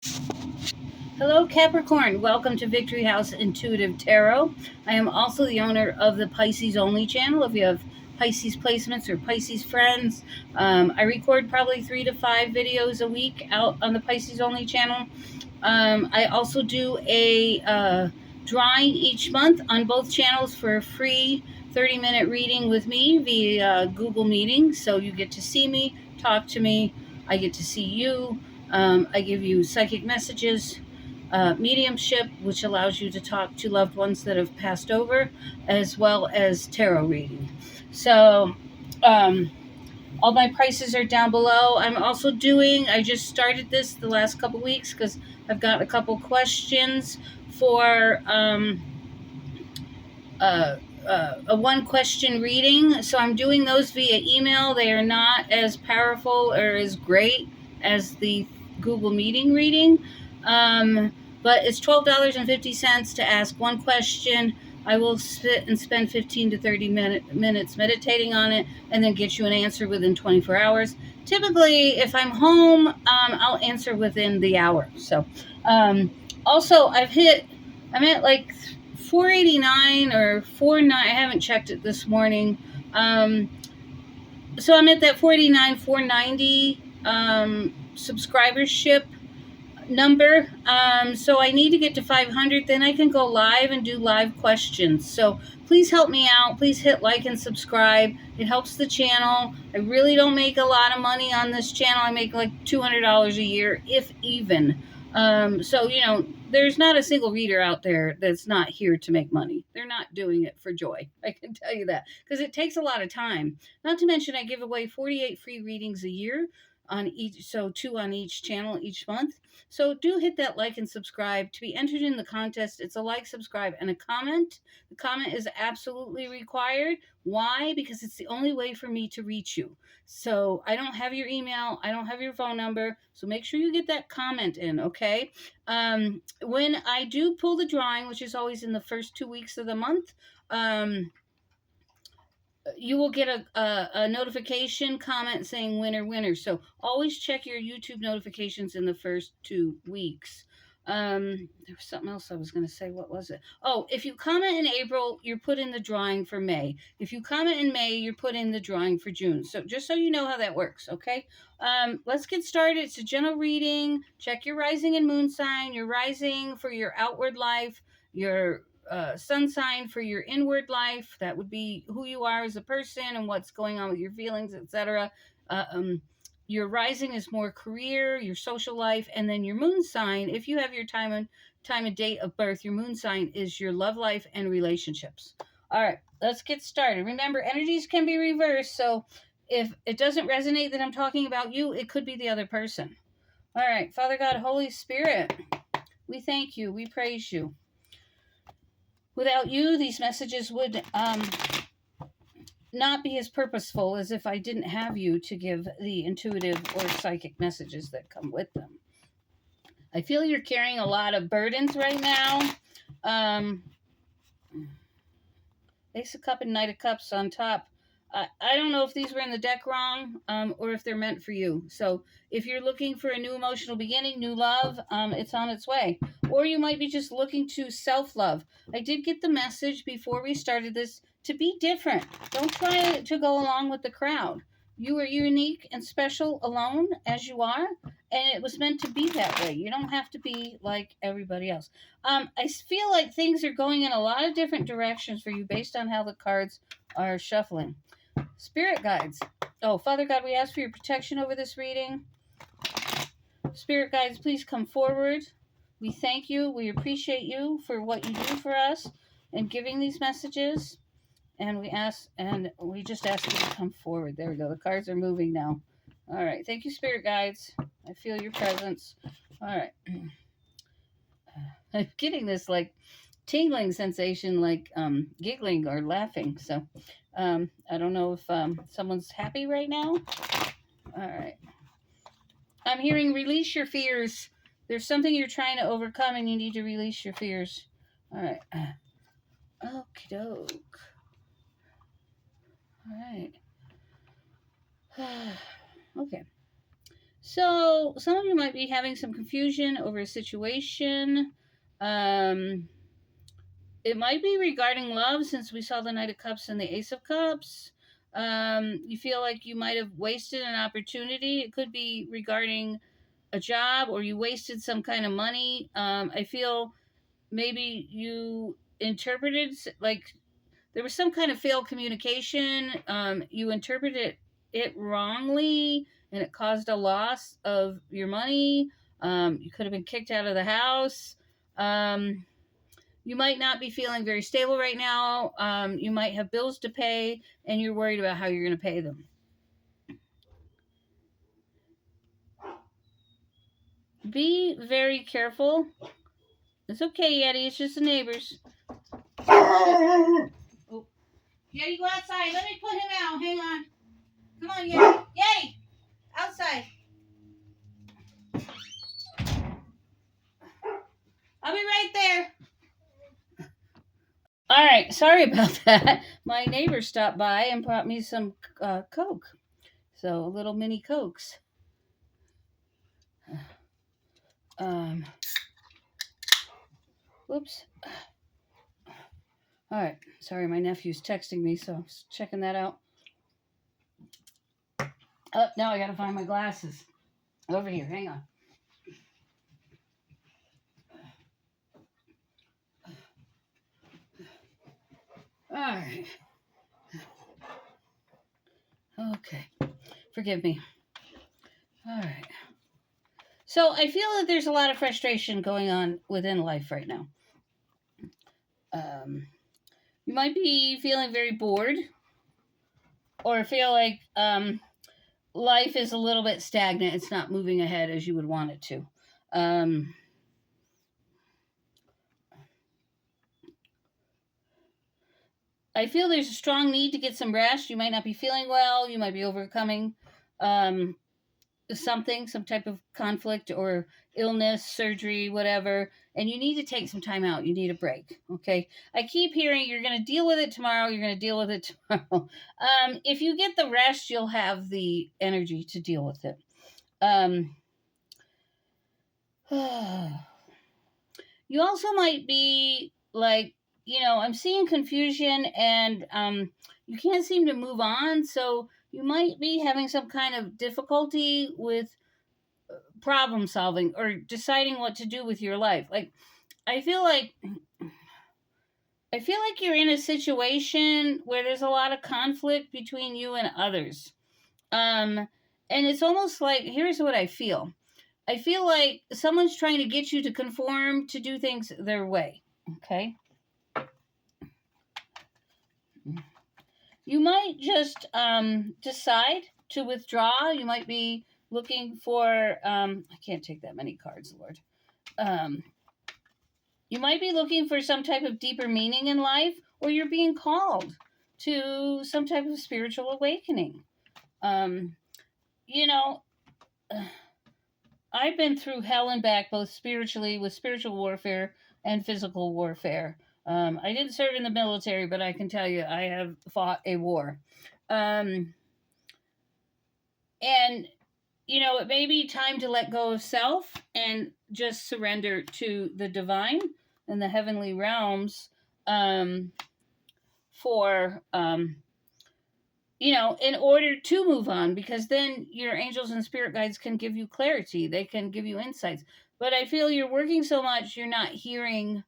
Hello, Capricorn. Welcome to Victory House Intuitive Tarot. I am also the owner of the Pisces Only channel. If you have Pisces placements or Pisces friends, I record probably 3 to 5 videos a week out on the Pisces Only channel. I also do a drawing each month on both channels for a free 30-minute reading with me via Google Meeting. So you get to see me, talk to me, I get to see you. I give you psychic messages, mediumship, which allows you to talk to loved ones that have passed over, as well as tarot reading. So, um, all my prices are down below. I just started this the last couple weeks because I've got a couple questions for uh, a one question reading. So I'm doing those via email. They are not as powerful or as great as the Google Meeting reading. But it's $12.50 to ask one question. I will sit and spend 15 to 30 minutes meditating on it and then get you an answer within 24 hours. Typically, if I'm home, I'll answer within the hour. So, also, I'm at like 489 or 49. I haven't checked it this morning. So I'm at that 489, 490 subscribership number. So I need to get to 500. Then I can go live and do live questions. So please help me out. Please hit like and subscribe. It helps the channel. I really don't make a lot of money on this channel. I make like $200 a year, if even. So, there's not a single reader out there that's not here to make money. They're not doing it for joy. I can tell you that because it takes a lot of time. Not to mention, I give away 48 free readings a year on each, so 2 on each channel each month. So do hit that like and subscribe to be entered in the contest. It's a like, subscribe, and a comment. The comment is absolutely required. Why? Because it's the only way for me to reach you. So I don't have your email, I don't have your phone number. So make sure you get that comment in, okay? When I do pull the drawing, which is always in the first 2 weeks of the month, you will get a notification comment saying winner, winner. So always check your YouTube notifications in the first 2 weeks. There was something else I was going to say. What was it? Oh, if you comment in April, you're put in the drawing for May. If you comment in May, you're put in the drawing for June. So just so you know how that works, okay? Let's get started. It's a general reading. Check your rising and moon sign. Your rising for your outward life, your sun sign for your inward life. That would be who you are as a person and what's going on with your feelings, etc. Your rising is more career, your social life, and then your moon sign. If you have your time and date of birth, your moon sign is your love life and relationships. All right, let's get started. Remember, energies can be reversed, so if it doesn't resonate that I'm talking about you, it could be the other person. All right, Father God, Holy Spirit, we thank you, we praise you. Without you, these messages would not be as purposeful as if I didn't have you to give the intuitive or psychic messages that come with them. I feel you're carrying a lot of burdens right now. Ace of Cups and Knight of Cups on top. I don't know if these were in the deck wrong or if they're meant for you. So if you're looking for a new emotional beginning, new love, it's on its way. Or you might be just looking to self-love. I did get the message before we started this to be different. Don't try to go along with the crowd. You are unique and special alone as you are, and it was meant to be that way. You don't have to be like everybody else. I feel like things are going in a lot of different directions for you based on how the cards are shuffling. Spirit guides. Oh, Father God, we ask for your protection over this reading. Spirit guides, please come forward. We thank you. We appreciate you for what you do for us and giving these messages. And we just ask you to come forward. There we go. The cards are moving now. All right. Thank you, Spirit guides. I feel your presence. All right. I'm getting this like tingling sensation, like giggling or laughing. So I don't know if someone's happy right now. All right. I'm hearing release your fears. There's something you're trying to overcome and you need to release your fears. All right. Okie doke. All right. Okay. So some of you might be having some confusion over a situation. Um, it might be regarding love, since we saw the Knight of Cups and the Ace of Cups. You feel like you might have wasted an opportunity. It could be regarding a job, or you wasted some kind of money. I feel maybe you interpreted, like, there was some kind of failed communication. You interpreted it wrongly, and it caused a loss of your money. You could have been kicked out of the house. You might not be feeling very stable right now. You might have bills to pay, and you're worried about how you're going to pay them. Be very careful. It's okay, Yeti. It's just the neighbors. Oh. Yeti, go outside. Let me put him out. Hang on. Come on, Yeti. Yeti! Outside. I'll be right there. All right. Sorry about that. My neighbor stopped by and brought me some Coke. So, little mini Cokes. Whoops. All right. Sorry, my nephew's texting me, so I'm checking that out. Oh, now I got to find my glasses. Over here. Hang on. All right. Okay. Forgive me. All right. So I feel that there's a lot of frustration going on within life right now. You might be feeling very bored, or feel like life is a little bit stagnant. It's not moving ahead as you would want it to. I feel there's a strong need to get some rest. You might not be feeling well. You might be overcoming something, some type of conflict or illness, surgery, whatever, and you need to take some time out. You need a break. Okay. I keep hearing you're going to deal with it tomorrow. You're going to deal with it tomorrow. If you get the rest, you'll have the energy to deal with it. You also might be like, I'm seeing confusion, and you can't seem to move on. So you might be having some kind of difficulty with problem solving or deciding what to do with your life. Like, I feel like you're in a situation where there's a lot of conflict between you and others. And it's almost like, here's what I feel. I feel like someone's trying to get you to conform, to do things their way. Okay. You might just decide to withdraw. You might be looking for, I can't take that many cards, Lord. You might be looking for some type of deeper meaning in life, or you're being called to some type of spiritual awakening. I've been through hell and back, both spiritually, with spiritual warfare and physical warfare. I didn't serve in the military, but I can tell you I have fought a war. And, it may be time to let go of self and just surrender to the divine and the heavenly realms for, in order to move on, because then your angels and spirit guides can give you clarity. They can give you insights. But I feel you're working so much, you're not hearing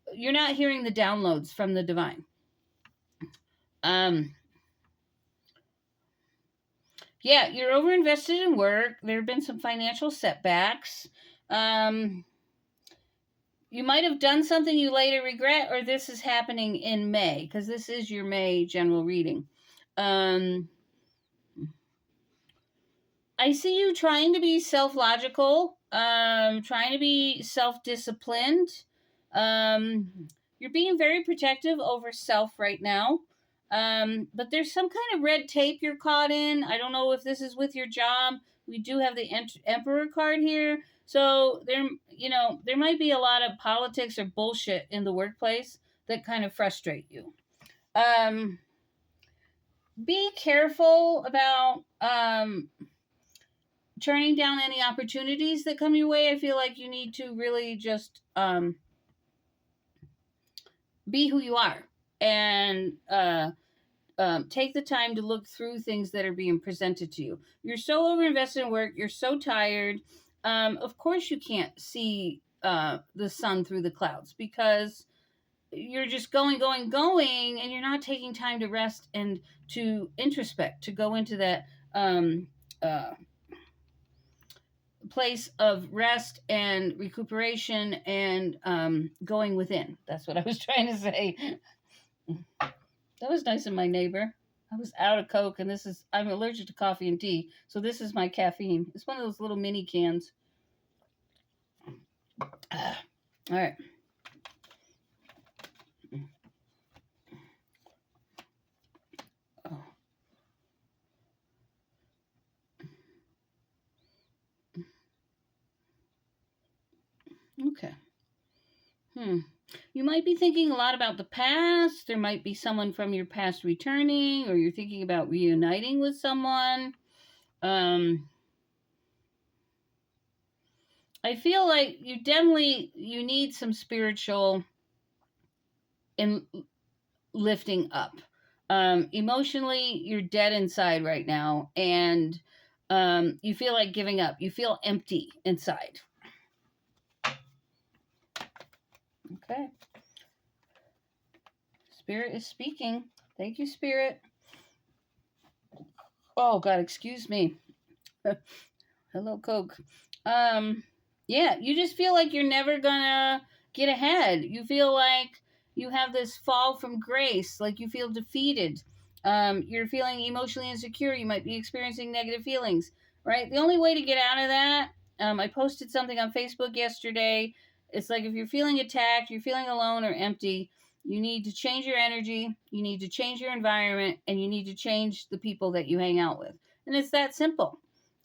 the downloads from the divine. Yeah, you're overinvested in work. There have been some financial setbacks. You might have done something you later regret, or this is happening in May, because this is your May general reading. I see you trying to be self-logical, trying to be self-disciplined. You're being very protective over self right now. But there's some kind of red tape you're caught in. I don't know if this is with your job. We do have the Emperor card here. So there might be a lot of politics or bullshit in the workplace that kind of frustrate you. Be careful about turning down any opportunities that come your way. I feel like you need to really just be who you are, and take the time to look through things that are being presented to you. You're so overinvested in work. You're so tired. Of course, you can't see the sun through the clouds, because you're just going, and you're not taking time to rest and to introspect, to go into that uh, place of rest and recuperation and going within. That's what I was trying to say. That was nice of my neighbor. I was out of Coke, and I'm allergic to coffee and tea, so this is my caffeine. It's one of those little mini cans. All right. Oh. Okay. You might be thinking a lot about the past. There might be someone from your past returning, or you're thinking about reuniting with someone. I feel like you need some spiritual in lifting up. Emotionally, you're dead inside right now, and you feel like giving up. You feel empty inside. Okay. Spirit is speaking. Thank you, Spirit. Oh, God, excuse me. Hello, Coke. Yeah, you just feel like you're never gonna get ahead. You feel like you have this fall from grace, like you feel defeated. You're feeling emotionally insecure. You might be experiencing negative feelings, right? The only way to get out of that, I posted something on Facebook yesterday. It's like if you're feeling attacked, you're feeling alone or empty, you need to change your energy, you need to change your environment, and you need to change the people that you hang out with. And it's that simple.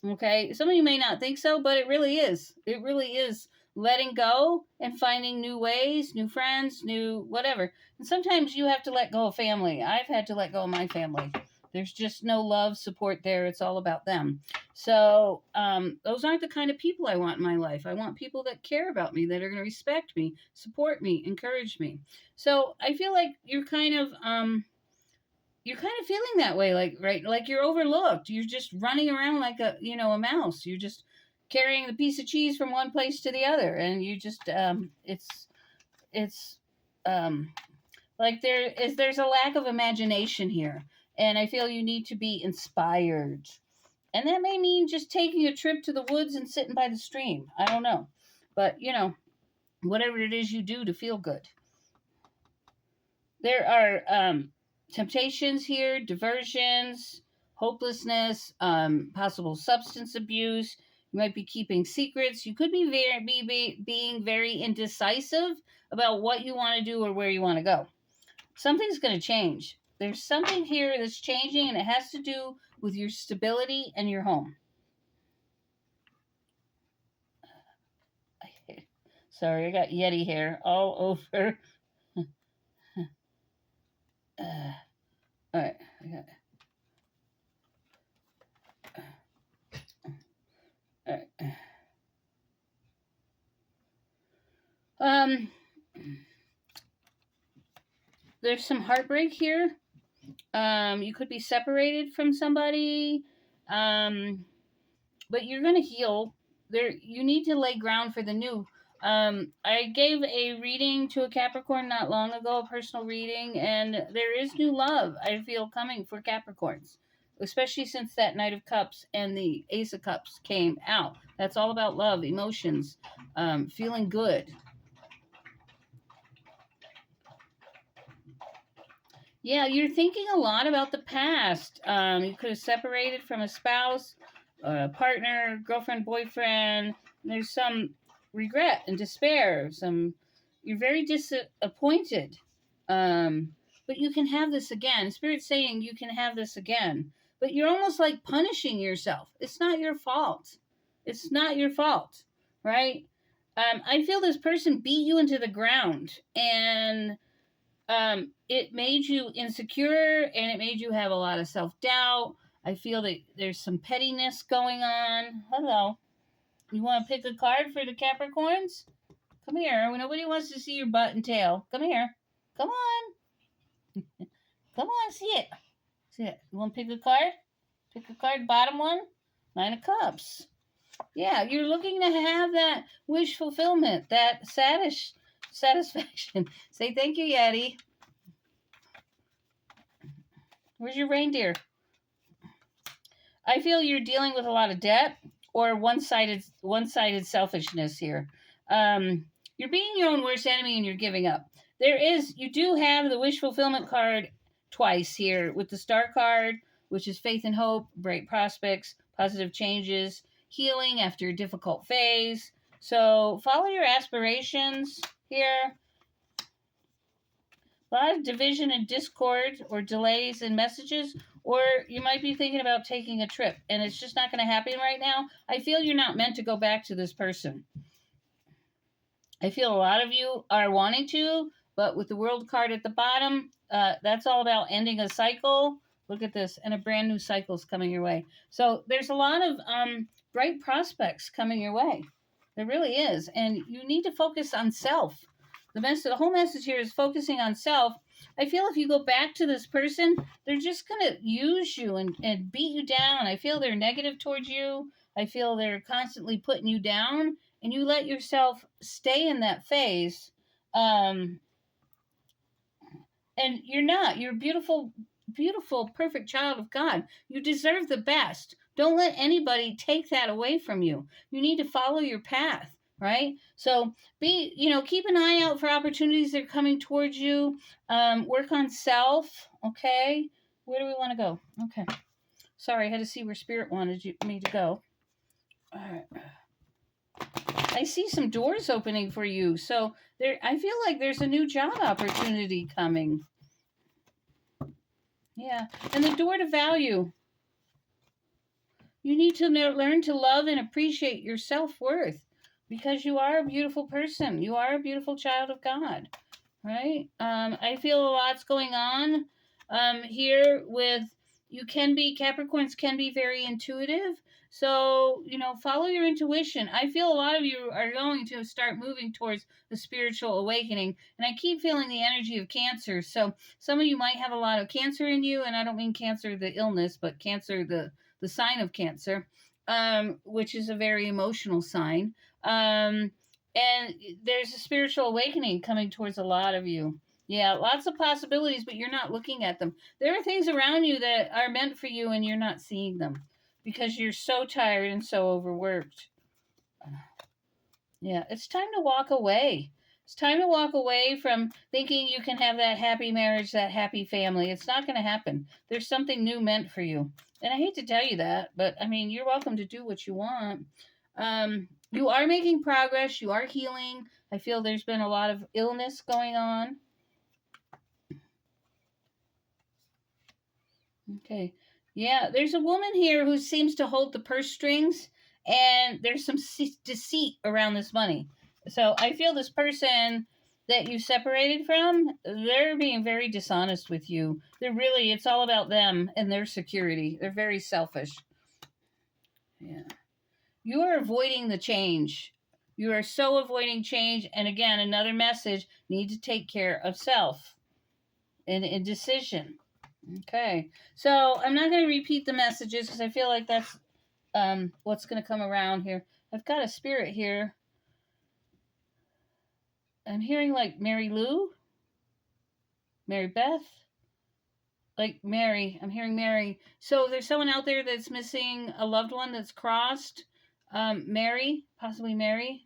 Okay, some of you may not think so, but it really is. It really is letting go and finding new ways, new friends, new whatever. And sometimes you have to let go of family. I've had to let go of my family. There's just no love, support there. It's all about them. So those aren't the kind of people I want in my life. I want people that care about me, that are going to respect me, support me, encourage me. So I feel like you're kind of feeling that way, like you're overlooked. You're just running around like a mouse. You're just carrying the piece of cheese from one place to the other, and you just it's like there's a lack of imagination here, and I feel you need to be inspired, and that may mean just taking a trip to the woods and sitting by the stream. I don't know, but whatever it is you do to feel good. There are temptations here, diversions, hopelessness, possible substance abuse. You might be keeping secrets. You could be being very indecisive about what you want to do or where you want to go. Something's going to change. There's something here that's changing, and it has to do with your stability and your home. Sorry, I got Yeti hair all over. All right, I got it. All right. There's some heartbreak here. You could be separated from somebody, but you're gonna heal. You need to lay ground for the new. I gave a reading to a Capricorn not long ago, a personal reading, and there is new love I feel coming for Capricorns, especially since that Knight of Cups and the Ace of Cups came out. That's all about love, emotions, feeling good. Yeah, you're thinking a lot about the past. You could have separated from a spouse, a partner, girlfriend, boyfriend. There's some regret and despair. You're very disappointed. But you can have this again. Spirit's saying you can have this again. But you're almost like punishing yourself. It's not your fault. It's not your fault, right? I feel this person beat you into the ground, and it made you insecure, and it made you have a lot of self-doubt. I feel that there's some pettiness going on. Hello. You want to pick a card for the Capricorns? Come here. Nobody wants to see your butt and tail. Come here. Come on. Come on, see it. See it. You want to pick a card? Pick a card, bottom one. Nine of Cups. Yeah, you're looking to have that wish fulfillment, that satisfaction. Say thank you, Yeti. Where's your reindeer? I feel you're dealing with a lot of debt or one-sided selfishness here. You're being your own worst enemy and you're giving up. You do have the wish fulfillment card twice here with the Star card, which is faith and hope, bright prospects, positive changes, healing after a difficult phase. So follow your aspirations here. A lot of division and discord or delays in messages, or you might be thinking about taking a trip and it's just not going to happen right now. I feel you're not meant to go back to this person. I feel a lot of you are wanting to, but with the World card at the bottom, that's all about ending a cycle. Look at this, and a brand new cycle is coming your way. So there's a lot of bright prospects coming your way. There really is, and you need to focus on self. The whole message here is focusing on self. I feel if you go back to this person, they're just going to use you and beat you down. I feel they're negative towards you. I feel they're constantly putting you down, and you let yourself stay in that phase. And you're not. You're a beautiful, beautiful, perfect child of God. You deserve the best. Don't let anybody take that away from you. You need to follow your path. Right? So keep an eye out for opportunities that are coming towards you. Work on self. Okay. Where do we want to go? Okay. Sorry, I had to see where Spirit wanted me to go. All right. I see some doors opening for you. So I feel like there's a new job opportunity coming. Yeah. And the door to value. You need to learn to love and appreciate your self-worth. Because you are a beautiful person. You are a beautiful child of God, right? I feel a lot's going on here with, Capricorns can be very intuitive. So, follow your intuition. I feel a lot of you are going to start moving towards the spiritual awakening. And I keep feeling the energy of Cancer. So some of you might have a lot of Cancer in you. And I don't mean Cancer, the illness, but Cancer, the sign of Cancer, which is a very emotional sign. And there's a spiritual awakening coming towards a lot of you. Yeah, lots of possibilities, but you're not looking at them. There are things around you that are meant for you and you're not seeing them because you're so tired and so overworked. Yeah, it's time to walk away. It's time to walk away from thinking you can have that happy marriage, that happy family. It's not going to happen. There's something new meant for you. And I hate to tell you that, but you're welcome to do what you want. You are making progress. You are healing. I feel there's been a lot of illness going on. Okay. Yeah, there's a woman here who seems to hold the purse strings, and there's some deceit around this money. So I feel this person that you separated from, they're being very dishonest with you. It's all about them and their security. They're very selfish. Yeah. You are avoiding the change. You are so avoiding change. And again, another message, need to take care of self and decision. Okay. So I'm not going to repeat the messages because I feel like that's what's going to come around here. I've got a spirit here. I'm hearing like Mary Lou, Mary Beth, like Mary. I'm hearing Mary. So there's someone out there that's missing a loved one that's crossed. Mary, possibly Mary.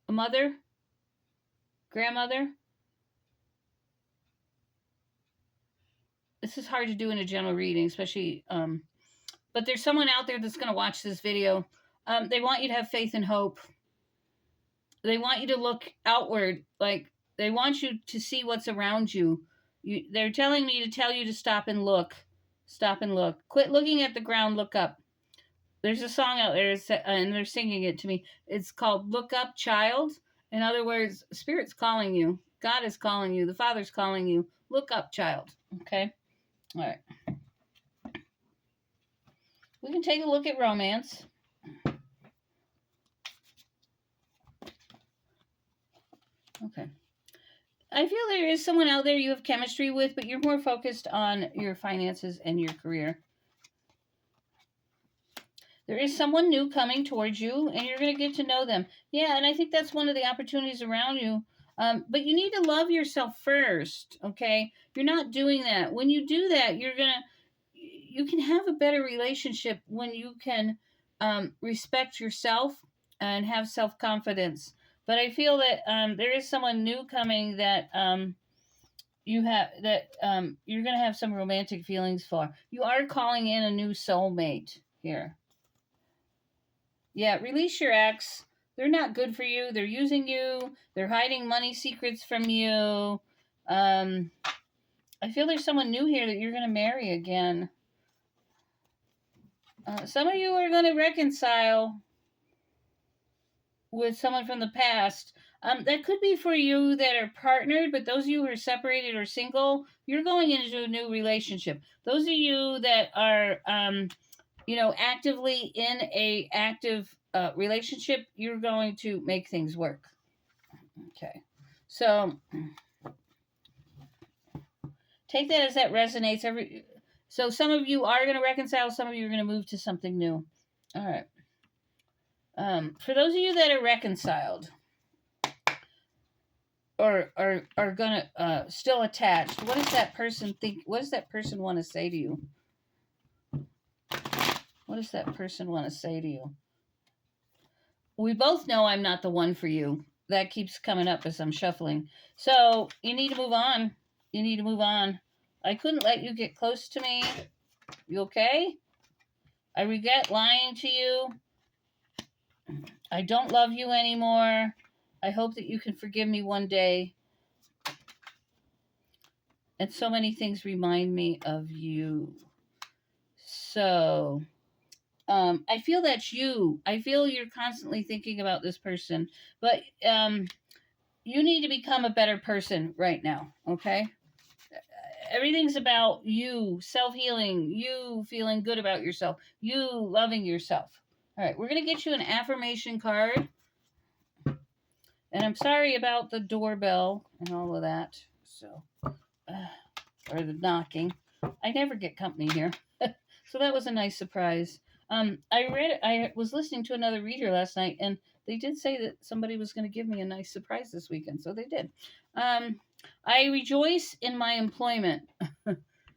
A mother, grandmother. This is hard to do in a general reading, especially, but there's someone out there that's going to watch this video. They want you to have faith and hope. They want you to look outward. Like, they want you to see what's around you. They're telling me to tell you to stop and look. Stop and look. Quit looking at the ground, look up. There's a song out there, and they're singing it to me. It's called Look Up, Child. In other words, Spirit's calling you. God is calling you. The Father's calling you. Look up, child. Okay? All right. We can take a look at romance. Okay. I feel there is someone out there you have chemistry with, but you're more focused on your finances and your career. There is someone new coming towards you, and you're going to get to know them. Yeah, and I think that's one of the opportunities around you. But you need to love yourself first, okay? You're not doing that. When you do that, you can have a better relationship when you can respect yourself and have self confidence. But I feel that there is someone new coming that you're going to have some romantic feelings for. You are calling in a new soulmate here. Yeah, release your ex. They're not good for you. They're using you. They're hiding money secrets from you. I feel there's someone new here that you're going to marry again. Some of you are going to reconcile with someone from the past. That could be for you that are partnered, but those of you who are separated or single, you're going into a new relationship. Those of you that are, actively in a active relationship, you're going to make things work. Okay. So take that as that resonates. So some of you are going to reconcile, some of you are going to move to something new. All right. For those of you that are reconciled or are going to still attached, what does that person think? What does that person want to say to you? What does that person want to say to you? We both know I'm not the one for you. That keeps coming up as I'm shuffling. So you need to move on. You need to move on. I couldn't let you get close to me. You okay? I regret lying to you. I don't love you anymore. I hope that you can forgive me one day. And so many things remind me of you. So, I feel that's you. I feel you're constantly thinking about this person. But you need to become a better person right now, okay? Everything's about you, self-healing, you feeling good about yourself, you loving yourself. All right, we're going to get you an affirmation card. And I'm sorry about the doorbell and all of that. So, or the knocking. I never get company here. So that was a nice surprise. I was listening to another reader last night, and they did say that somebody was going to give me a nice surprise this weekend. So they did. I rejoice in my employment.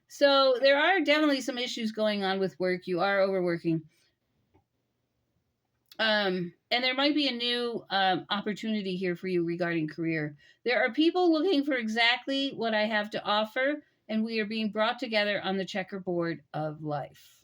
So there are definitely some issues going on with work. You are overworking. And there might be a new opportunity here for you regarding career. There are people looking for exactly what I have to offer, and we are being brought together on the checkerboard of life.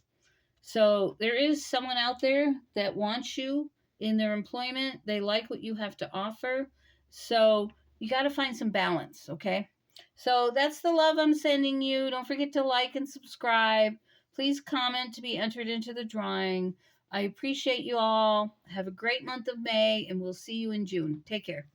So there is someone out there that wants you in their employment. They like what you have to offer. So you got to find some balance, okay? So that's the love I'm sending you. Don't forget to like and subscribe. Please comment to be entered into the drawing. I appreciate you all. Have a great month of May, and we'll see you in June. Take care.